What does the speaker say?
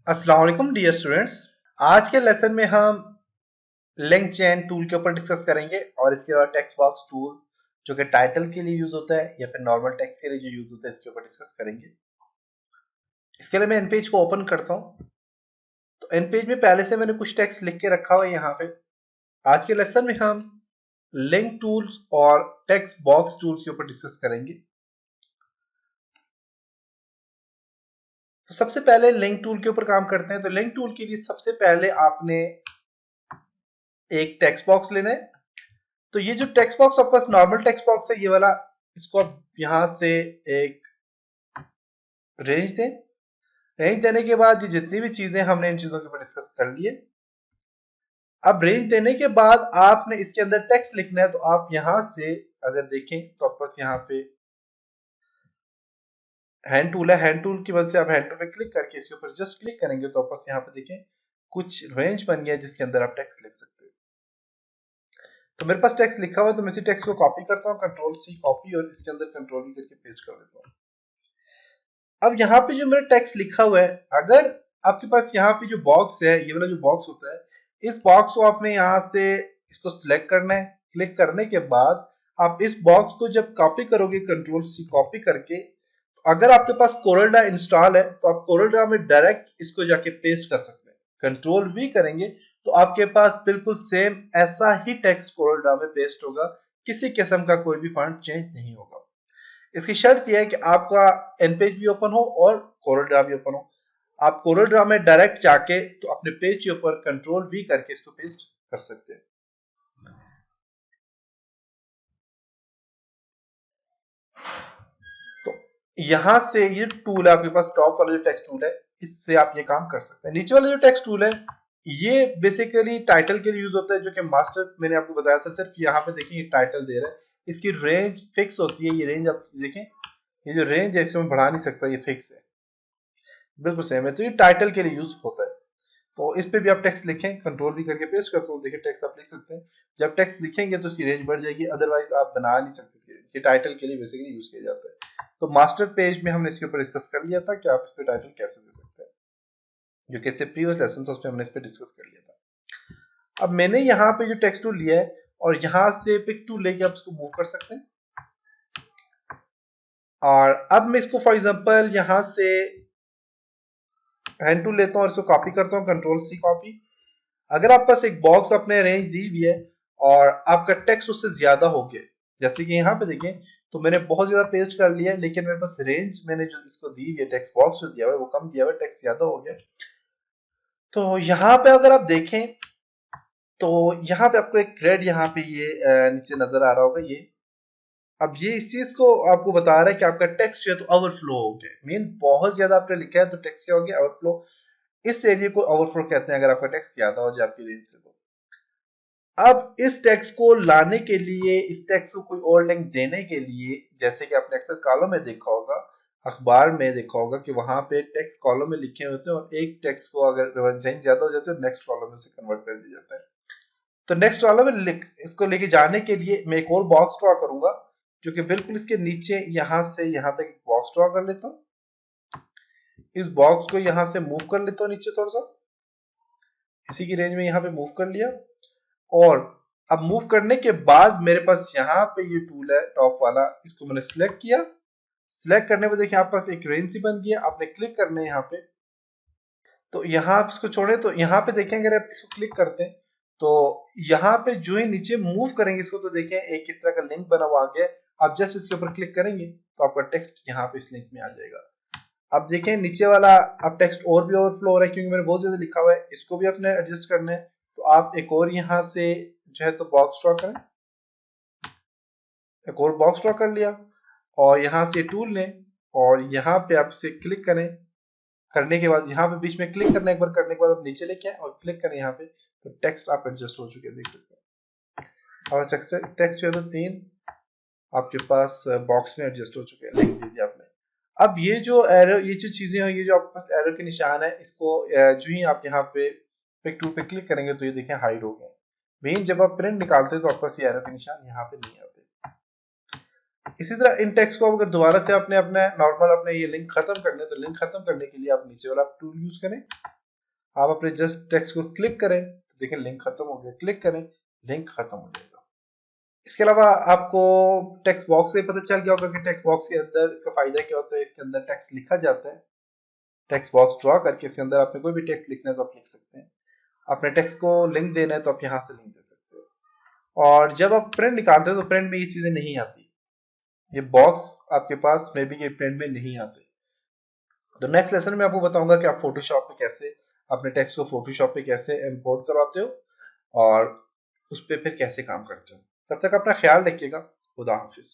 अस्सलाम वालेकुम dear students. आज के लेसन में हम लिंक चेन टूल के ऊपर डिस्कस करेंगे और इसके बाद टेक्स्ट बॉक्स टूल जो कि टाइटल के लिए यूज होता है या फिर नॉर्मल टेक्स्ट के लिए जो यूज होता है इसके ऊपर डिस्कस करेंगे। इसके लिए मैं इन पेज को ओपन करता हूं। तो इन पेज में पहले से मैंने कुछ टेक्स्ट लिख के रखा हुआ है यहाँ पे। आज के लेसन में हम लिंक टूल्स और टेक्स्ट बॉक्स टूल्स के ऊपर डिस्कस करेंगे। तो सबसे पहले लिंक टूल के ऊपर काम करते हैं। तो लिंक टूल के लिए सबसे पहले आपने एक टेक्स्ट बॉक्स लेना है। तो ये जो टेक्स्ट बॉक्स आपके पास नॉर्मल टेक्स्ट बॉक्स है ये वाला, इसको आप यहां से एक रेंज दें। रेंज देने के बाद ये जितनी भी चीजें हमने इन चीजों के ऊपर डिस्कस कर लिए। अब रेंज देने के बाद आपने इसके अंदर टेक्स्ट लिखना है। तो आप यहां से अगर देखें तो आपके पास यहाँ पे हैंड टूल है। हैंड टूल की वजह से आप हैंड टूल पे क्लिक करके इसके ऊपर जस्ट क्लिक करेंगे तो आपके पास यहाँ पे देखें कुछ रेंज बन गया जिसके अंदर आप टेक्स्ट लिख सकते हो। तो मेरे पास टेक्स्ट लिखा हुआ है तो मैं इसी टेक्स्ट को कॉपी करता हूँ, कंट्रोल सी कॉपी, और इसके अंदर कंट्रोल वी करके पेस्ट कर देता हूँ। अब यहाँ पे जो मेरा टेक्स्ट लिखा हुआ है, अगर आपके पास यहाँ पे जो बॉक्स है, ये वाला जो बॉक्स होता है, इस बॉक्स को आपने यहाँ से इसको सिलेक्ट करना है। क्लिक करने के बाद आप इस बॉक्स को जब कॉपी करोगे कंट्रोल सी कॉपी करके, तो अगर आपके पास कोरल ड्रा इंस्टॉल है तो आप कोरल ड्रा में डायरेक्ट इसको जाके पेस्ट कर सकते हैं। कंट्रोल वी करेंगे तो आपके पास बिल्कुल सेम ऐसा ही टेक्स्ट कोरल ड्रा में पेस्ट होगा, किसी किस्म का कोई भी फॉन्ट चेंज नहीं होगा। इसकी शर्त यह है कि आपका एन पेज भी ओपन हो और कोरल ड्रा भी ओपन हो। आप कोरल ड्रा में डायरेक्ट जाके तो अपने पेज के ऊपर कंट्रोल वी करके इसको पेस्ट कर सकते हैं। तो यहां से ये टूल है आपके पास, टॉप वाला जो टेक्स्ट टूल है, इससे आप ये काम कर सकते हैं। नीचे वाला जो टेक्स्ट टूल है ये बेसिकली टाइटल के लिए यूज होता है, जो कि मास्टर मैंने आपको बताया था। सिर्फ यहाँ पे देखिए ये टाइटल दे रहा है, इसकी रेंज फिक्स होती है। ये रेंज आप देखें, ये जो रेंज है इसको मैं बढ़ा नहीं सकता, ये फिक्स है, बिल्कुल सेम है। तो ये टाइटल के लिए यूज होता है। तो इस पे भी आप टेक्स्ट लिखें, कंट्रोल भी करके पेस्ट करते हो, देखिए टेक्स्ट आप लिख सकते हैं। जब टेक्स्ट लिखेंगे तो इसकी रेंज बढ़ जाएगी, अदरवाइज आप बना नहीं सकते। ये टाइटल के लिए बेसिकली यूज किया जाता है। तो मास्टर पेज में हमने इसके ऊपर डिस्कस कर लिया था कि आप इस पे टाइटल कैसे दे सकते हैं, जो कि इससे प्रीवियस लेसन था उसमें हमने इस पे डिस्कस कर लिया था। अब मैंने यहाँ पे जो टेक्स्ट टूल लिया है और यहाँ से पिक टूल लेके आप इसको मूव कर सकते हैं। और अब मैं इसको फॉर एग्जांपल यहाँ से हैंड टूल लेता हूँ और इसको कॉपी करता हूँ, कंट्रोल सी कॉपी। अगर आपके पास एक बॉक्स अपने रेंज दी हुई है और आपका टेक्स्ट उससे ज्यादा हो गया, जैसे कि यहाँ पे देखें तो मैंने बहुत ज्यादा पेस्ट कर लिया, लेकिन मेरे पास रेंज मैंने जो इसको दी हुई है, टेक्स्ट बॉक्स जो दिया हुआ है वो कम दिया हुआ है, टेक्स्ट ज्यादा हो गया। तो यहाँ पे अगर आप देखें तो यहाँ पे आपको एक रेड यहाँ पे ये नीचे नजर आ रहा होगा ये। अब ये इस चीज को आपको बता रहा है कि आपका टेक्स्ट जो है तो ओवरफ्लो हो गया। मीन बहुत ज्यादा आपने लिखा है तो टेक्स्ट क्या हो गया, ओवरफ्लो। इस एरिया को ओवरफ्लो कहते हैं अगर आपका टेक्स्ट ज्यादा हो जाए आपकी रेंज से। तो अब इस टेक्स्ट को लाने के लिए, इस टेक्स्ट को कोई और लिंक देने के लिए, जैसे कि आपने अक्सर कॉलम में देखा होगा, अखबार में देखा होगा कि वहां पे टेक्स्ट कॉलम में लिखे होते हैं और एक टेक्स्ट को अगर रेंज ज्यादा हो जाती है नेक्स्ट कॉलम में उसे कन्वर्ट कर दिया जाता है। तो नेक्स्ट कॉलम में इसको लेके जाने के लिए मैं एक और बॉक्स ड्रॉ करूंगा, जो कि बिल्कुल इसके नीचे यहां से यहां तक एक बॉक्स ड्रॉ कर लेता हूँ। इस बॉक्स को यहां से मूव कर लेता हूँ नीचे थोड़ा सा, इसी की रेंज में यहां पे मूव कर लिया। और अब मूव करने के बाद मेरे पास यहाँ पे ये टूल है टॉप वाला, इसको मैंने सिलेक्ट किया। सिलेक्ट करने पर देखिए आपके पास एक रेंज सी बन गया। आपने क्लिक करना है यहाँ पे, तो यहाँ आप इसको छोड़े तो यहाँ पे देखें अगर आप इसको क्लिक करते हैं तो यहाँ पे जो ही नीचे मूव करेंगे इसको तो देखें एक इस तरह का लिंक बना हुआ आ गया। आप जस्ट इसके ऊपर क्लिक करेंगे तो आपका टेक्स्ट यहाँ पे इस लिंक में आ जाएगा। अब देखें नीचे वाला अब टेक्स्ट और भी ओवरफ्लो हो रहा है क्योंकि मैंने बहुत ज्यादा लिखा हुआ है, इसको भी अपने एडजस्ट करना है। तो आप एक और यहाँ से जो है तो बॉक्स ड्रॉ करें, एक और बॉक्स ड्रॉ कर लिया और यहाँ से टूल लें और यहाँ पे आप इसे क्लिक करें। करने के बाद यहाँ पे बीच में क्लिक करना, एक बार करने के बाद आप नीचे लेके आए और क्लिक करें यहाँ पे, तो टेक्स्ट आप एडजस्ट हो चुके हैं, देख सकते हैं। और टेक्स्ट जो है तो 3 आपके पास बॉक्स में एडजस्ट हो चुके हैं, लिंक दे दिया आपने। अब ये जो एरो, ये जो चीजें हैं, ये जो आपके पास एरो के निशान है, इसको जो ही आप यहाँ पे पिक टूल पे क्लिक करेंगे तो ये देखें हाइड हो गए। मेन जब आप प्रिंट निकालते हैं तो आपके पास ये एरो के निशान यहाँ पे नहीं आते। इसी तरह इन टेक्स्ट को अगर दोबारा से आपने अपने नॉर्मल अपने ये लिंक खत्म करने, तो लिंक खत्म करने के लिए आप नीचे वाला टूल यूज करें, आप अपने जस्ट टेक्स्ट को क्लिक करें तो देखें लिंक खत्म हो गया, क्लिक करें लिंक खत्म हो जाएगा। इसके अलावा आपको टेक्स्ट बॉक्स से पता चल गया होगा कि टेक्स्ट बॉक्स के अंदर इसका फायदा क्या होता है। इसके अंदर टेक्स्ट लिखा जाता है, टेक्स्ट बॉक्स ड्रॉ करके इसके अंदर आपने कोई भी टेक्स्ट लिखना है तो आप लिख सकते हैं। अपने टेक्स्ट को लिंक देना है तो आप यहाँ से लिंक दे सकते हो। और जब आप प्रिंट निकालते हो तो प्रिंट में ये चीजें नहीं आती, ये बॉक्स आपके पास में भी ये प्रिंट में नहीं आते। तो नेक्स्ट लेसन में आपको बताऊंगा कि आप फोटोशॉप पे कैसे अपने टेक्स्ट को फोटोशॉप पे कैसे इंपोर्ट करवाते हो और उस पे फिर कैसे काम करते हो। तब तक अपना ख्याल रखिएगा। खुदा हाफिज।